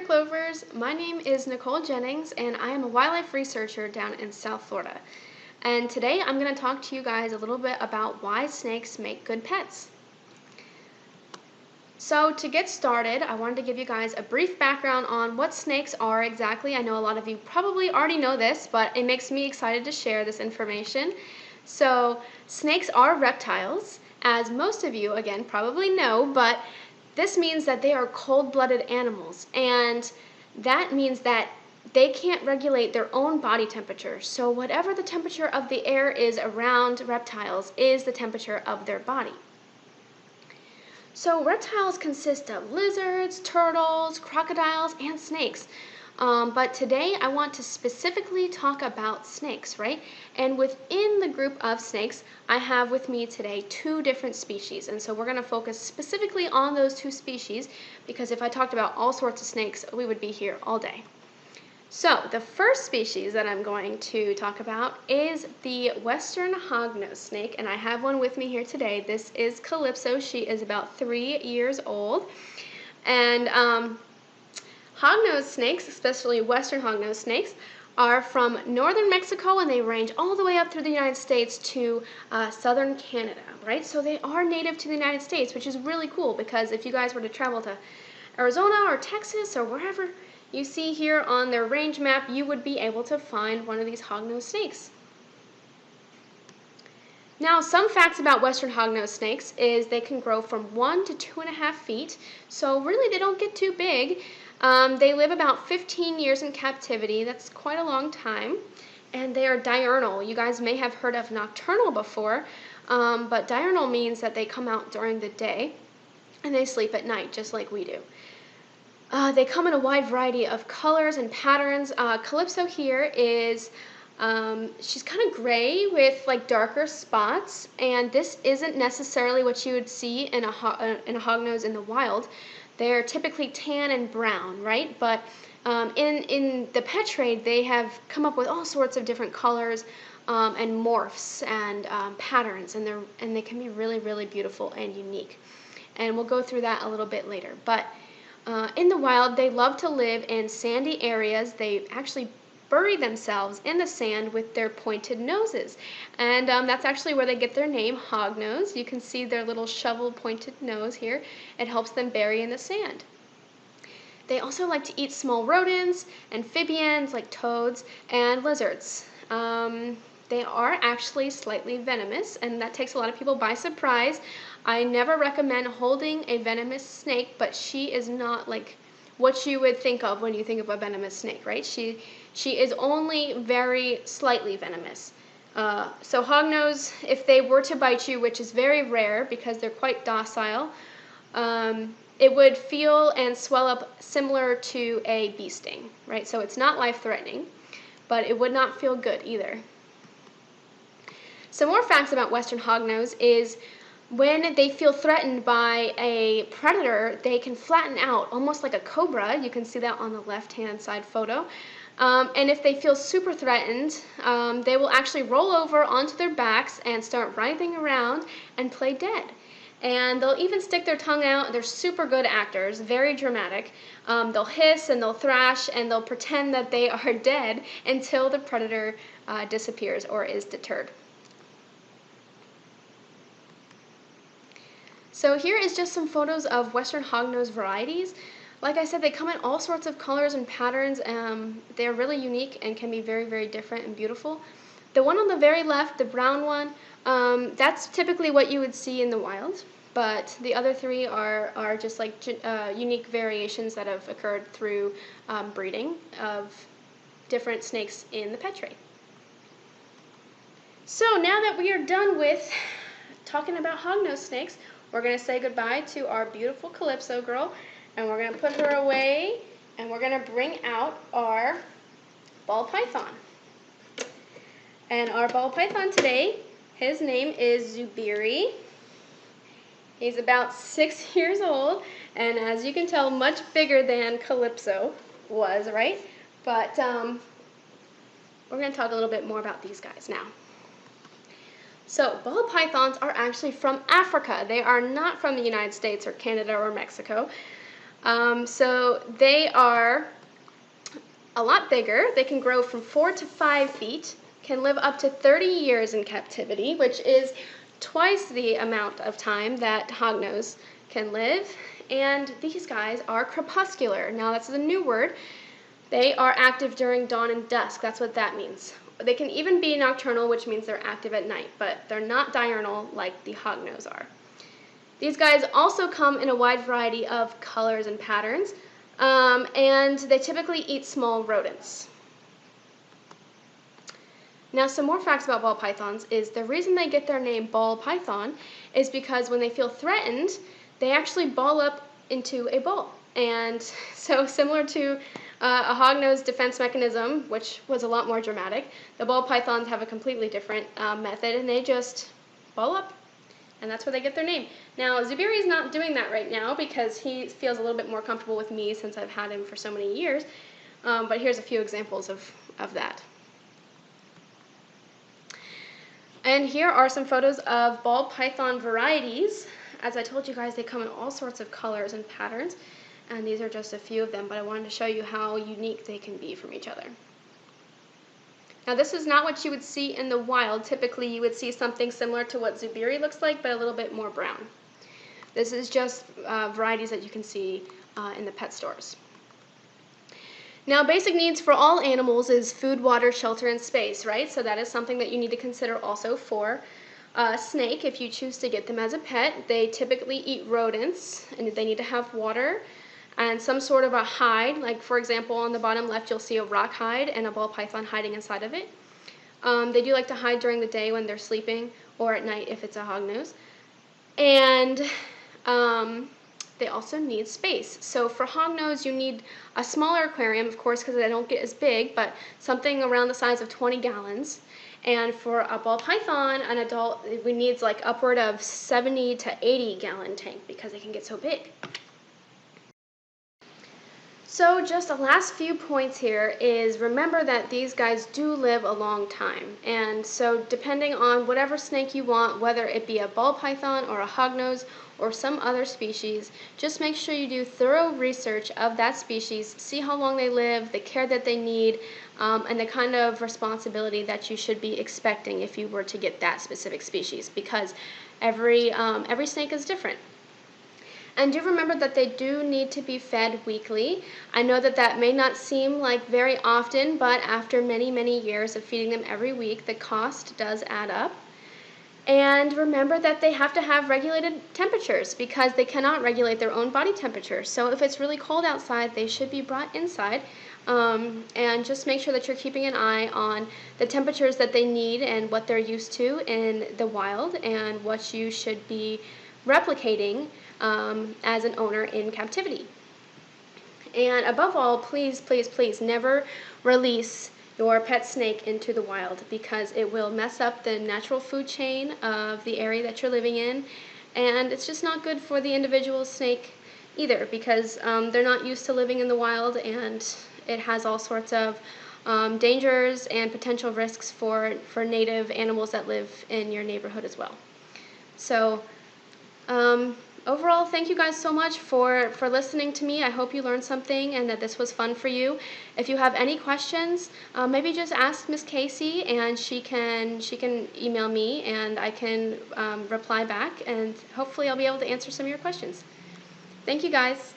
there, Clovers. My name is Nicole Jennings, and I am a wildlife researcher down in South Florida. And today I'm going to talk to you guys a little bit about why snakes make good pets. So to get started, I wanted to give you guys a brief background on what snakes are exactly. I know a lot of you probably already know this, but it makes me excited to share this information. So snakes are reptiles, as most of you, again, probably know, but this means that they are cold-blooded animals, and that means that they can't regulate their own body temperature. So whatever the temperature of the air is around reptiles is the temperature of their body. So reptiles consist of lizards, turtles, crocodiles, and snakes. But today I want to specifically talk about snakes, right? And within the group of snakes, I have with me today two different species. And so we're going to focus specifically on those two species because if I talked about all sorts of snakes, we would be here all day. So the first species that I'm going to talk about is the western hognose snake, and I have one with me here today. This is Calypso. She is about 3 years old. And hognose snakes, especially western hognose snakes, are from northern Mexico, and they range all the way up through the United States to southern Canada, right? So they are native to the United States, which is really cool because if you guys were to travel to Arizona or Texas or wherever you see here on their range map, you would be able to find one of these hognose snakes. Now, some facts about western hognose snakes is they can grow from 1 to 2.5 feet, so really they don't get too big. They live about 15 years in captivity. That's quite a long time. And they are diurnal. You guys may have heard of nocturnal before, but diurnal means that they come out during the day and they sleep at night, just like we do. They come in a wide variety of colors and patterns. Calypso here is, she's kind of gray with like darker spots, and this isn't necessarily what you would see in a hognose in the wild. They're typically tan and brown, right? But in the pet trade, they have come up with all sorts of different colors and morphs and patterns, and they can be really, really beautiful and unique. And we'll go through that a little bit later. But in the wild, they love to live in sandy areas. They actually bury themselves in the sand with their pointed noses. And that's actually where they get their name, hognose. You can see their little shovel-pointed nose here. It helps them bury in the sand. They also like to eat small rodents, amphibians like toads, and lizards. They are actually slightly venomous, and that takes a lot of people by surprise. I never recommend holding a venomous snake, but she is not like what you would think of when you think of a venomous snake, right? She is only very slightly venomous. So hognose, if they were to bite you, which is very rare because they're quite docile, it would feel and swell up similar to a bee sting, right? So it's not life-threatening, but it would not feel good either. Some more facts about western hognose is when they feel threatened by a predator, they can flatten out almost like a cobra. You can see that on the left-hand side photo. And if they feel super threatened, they will actually roll over onto their backs and start writhing around and play dead. And they'll even stick their tongue out. They're super good actors, very dramatic. They'll hiss and they'll thrash and they'll pretend that they are dead until the predator disappears or is deterred. So here is just some photos of western hognose varieties. Like I said, they come in all sorts of colors and patterns. They're really unique and can be very, very different and beautiful. The one on the very left, the brown one, that's typically what you would see in the wild. But the other three are just like unique variations that have occurred through breeding of different snakes in the pet trade. So now that we are done with talking about hognose snakes, we're going to say goodbye to our beautiful Calypso girl, and we're going to put her away, and we're going to bring out our ball python. And our ball python today, his name is Zubiri. He's about 6 years old, and as you can tell, much bigger than Calypso was, right? But we're going to talk a little bit more about these guys now. So ball pythons are actually from Africa. They are not from the United States or Canada or Mexico. So they are a lot bigger. They can grow from 4 to 5 feet, can live up to 30 years in captivity, which is twice the amount of time that hognose can live. And these guys are crepuscular. Now that's a new word. They are active during dawn and dusk. That's what that means. They can even be nocturnal, which means they're active at night, but they're not diurnal like the hognose are. These guys also come in a wide variety of colors and patterns, and they typically eat small rodents. Now, some more facts about ball pythons is the reason they get their name ball python is because when they feel threatened, they actually ball up into a ball. And so similar to a hognose defense mechanism, which was a lot more dramatic, the ball pythons have a completely different method, and they just ball up. And that's where they get their name. Now, Zubiri is not doing that right now because he feels a little bit more comfortable with me since I've had him for so many years. But here's a few examples of that. And here are some photos of ball python varieties. As I told you guys, they come in all sorts of colors and patterns. And these are just a few of them, but I wanted to show you how unique they can be from each other. Now this is not what you would see in the wild. Typically you would see something similar to what Zubiri looks like, but a little bit more brown. This is just varieties that you can see in the pet stores. Now basic needs for all animals is food, water, shelter, and space, right? So that is something that you need to consider also for a snake if you choose to get them as a pet. They typically eat rodents, and they need to have water and some sort of a hide. Like for example, on the bottom left you'll see a rock hide and a ball python hiding inside of it. They do like to hide during the day when they're sleeping, or at night if it's a hognose. And they also need space. So for hognose you need a smaller aquarium, of course, because they don't get as big, but something around the size of 20 gallons. And for a ball python, an adult, we needs like upward of 70 to 80 gallon tank because they can get so big. So just the last few points here is remember that these guys do live a long time. And so depending on whatever snake you want, whether it be a ball python or a hognose or some other species, just make sure you do thorough research of that species, see how long they live, the care that they need, and the kind of responsibility that you should be expecting if you were to get that specific species, because every snake is different. And do remember that they do need to be fed weekly. I know that that may not seem like very often, but after many, many years of feeding them every week, the cost does add up. And remember that they have to have regulated temperatures because they cannot regulate their own body temperature. So if it's really cold outside, they should be brought inside. And just make sure that you're keeping an eye on the temperatures that they need and what they're used to in the wild and what you should be replicating as an owner in captivity. And above all, please, please, please never release your pet snake into the wild because it will mess up the natural food chain of the area that you're living in, and it's just not good for the individual snake either because they're not used to living in the wild, and it has all sorts of dangers and potential risks for native animals that live in your neighborhood as well. So overall, thank you guys so much for listening to me. I hope you learned something and that this was fun for you. If you have any questions, maybe just ask Miss Casey, and she can email me, and I can reply back, and hopefully I'll be able to answer some of your questions. Thank you guys.